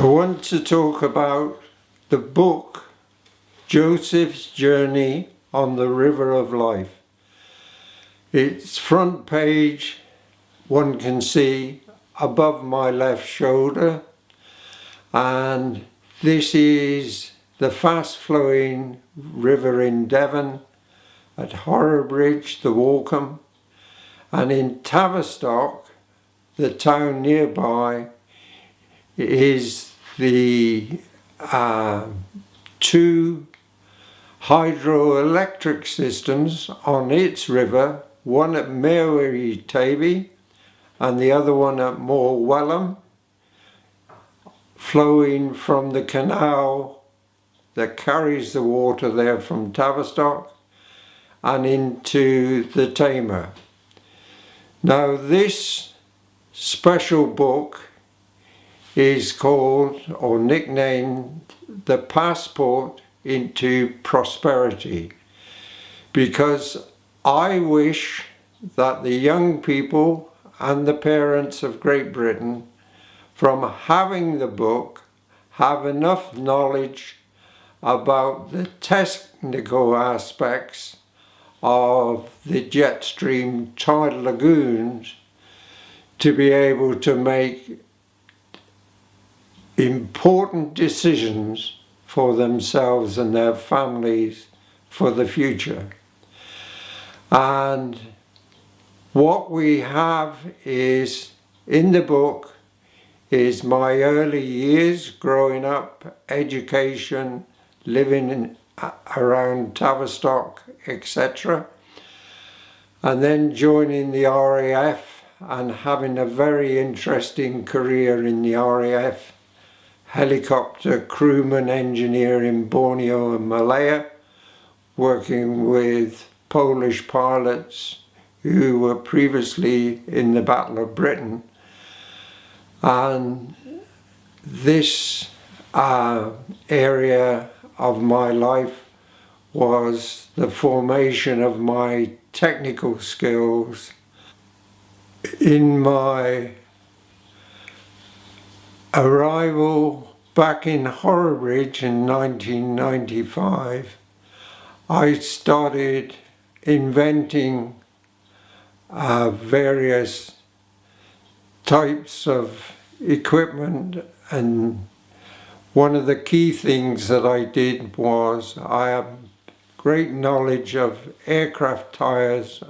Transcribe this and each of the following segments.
I want to talk about the book Joseph's Journey on the River of Life. Its front page, one can see above my left shoulder, and this is the fast flowing river in Devon, at Horrabridge, the Walkham, and in Tavistock, the town nearby, is the two hydroelectric systems on its river, one at Mary Tavy and the other one at Morwellham, flowing from the canal that carries the water there from Tavistock and into the Tamar. Now this special book is called or nicknamed The Passport into Prosperity, because I wish that the young people and the parents of Great Britain, from having the book, have enough knowledge about the technical aspects of the jet stream tidal lagoons to be able to make important decisions for themselves and their families for the future. And what we have is in the book is my early years growing up, education, living around Tavistock, etc. And then joining the RAF and having a very interesting career in the RAF. Helicopter crewman engineer in Borneo and Malaya, working with Polish pilots who were previously in the Battle of Britain. And this area of my life was the formation of my technical skills. In my arrival back in Horrabridge in 1995, I started inventing various types of equipment, and one of the key things that I did was I have great knowledge of aircraft tyres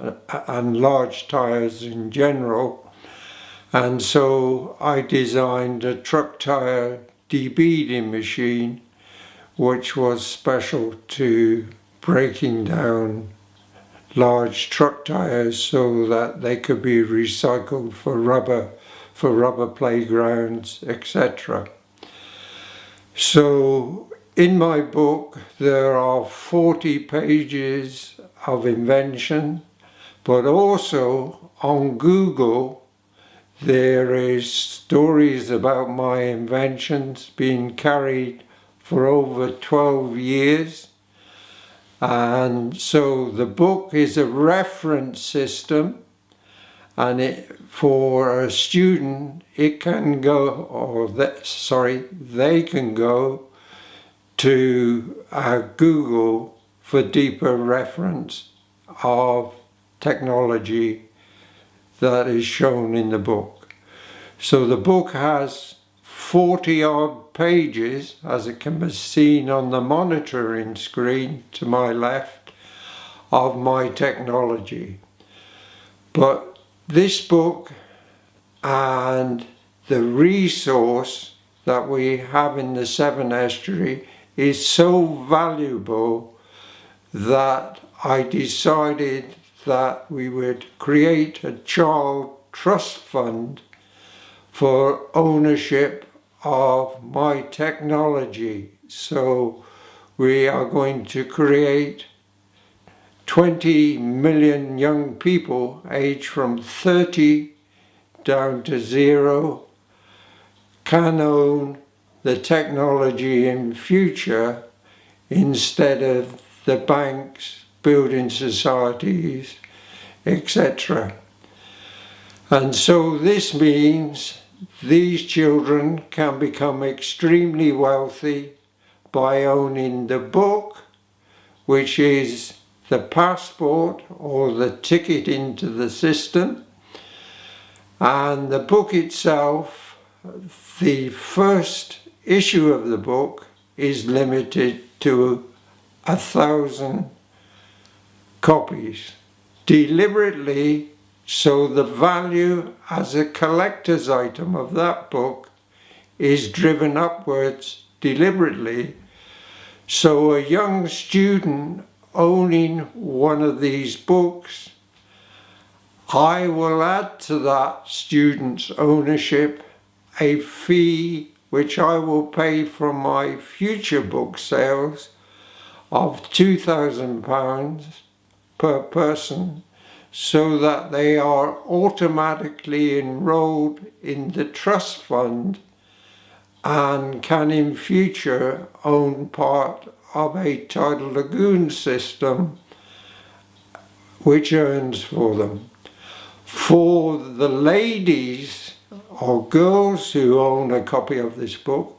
and large tyres in general. And so I designed a truck tyre debeading machine, which was special to breaking down large truck tyres so that they could be recycled for rubber playgrounds, etc. So in my book there are 40 pages of invention, but also on Google there is stories about my inventions being carried for over 12 years. And so the book is a reference system, and for a student it can go, they can go to Google for deeper reference of technology that is shown in the book. So the book has 40 odd pages, as it can be seen on the monitoring screen to my left, of my technology. But this book and the resource that we have in the Severn Estuary is so valuable that I decided that we would create a child trust fund for ownership of my technology. So we are going to create 20 million young people aged from 30 down to 0 can own the technology in future instead of the banks, building societies, etc. And so this means these children can become extremely wealthy by owning the book, which is the passport or the ticket into the system. And the book itself, the first issue of the book is limited to 1,000 copies, deliberately, so the value as a collector's item of that book is driven upwards deliberately. So a young student owning one of these books, I will add to that student's ownership a fee which I will pay from my future book sales of £2,000 per person, so that they are automatically enrolled in the trust fund and can in future own part of a tidal lagoon system which earns for them. For the ladies or girls who own a copy of this book,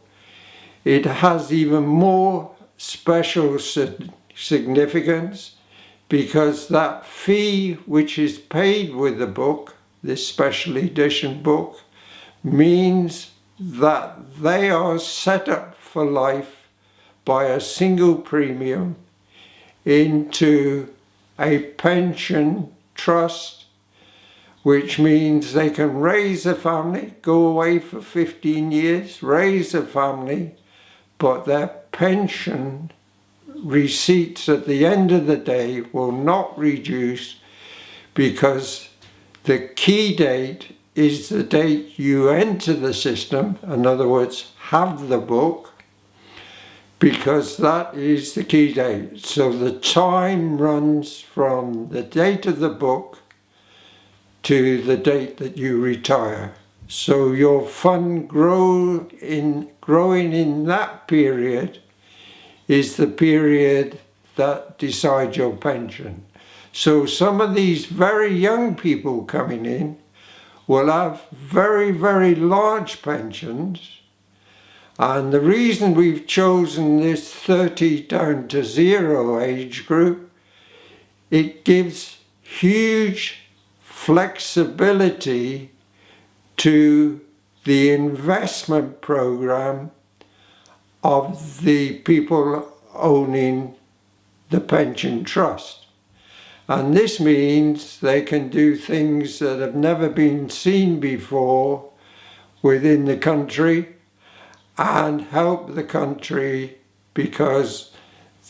it has even more special significance, because that fee which is paid with the book, this special edition book, means that they are set up for life by a single premium into a pension trust, which means they can raise a family, go away for 15 years, raise a family, but their pension receipts at the end of the day will not reduce, because the key date is the date you enter the system, in other words, have the book, because that is the key date. So the time runs from the date of the book to the date that you retire. So your fund growing in that period is the period that decides your pension. So some of these very young people coming in will have very, very large pensions. And the reason we've chosen this 30 down to 0 age group, it gives huge flexibility to the investment program of the people owning the pension trust. And this means they can do things that have never been seen before within the country and help the country, because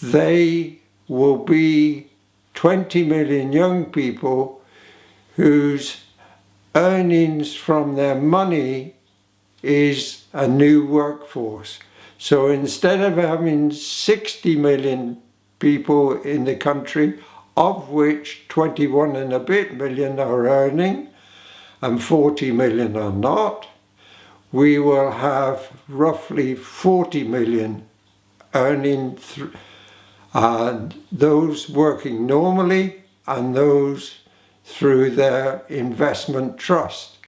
they will be 20 million young people whose earnings from their money is a new workforce. So instead of having 60 million people in the country, of which 21 and a bit million are earning and 40 million are not, we will have roughly 40 million earning, and those working normally and those through their investment trust.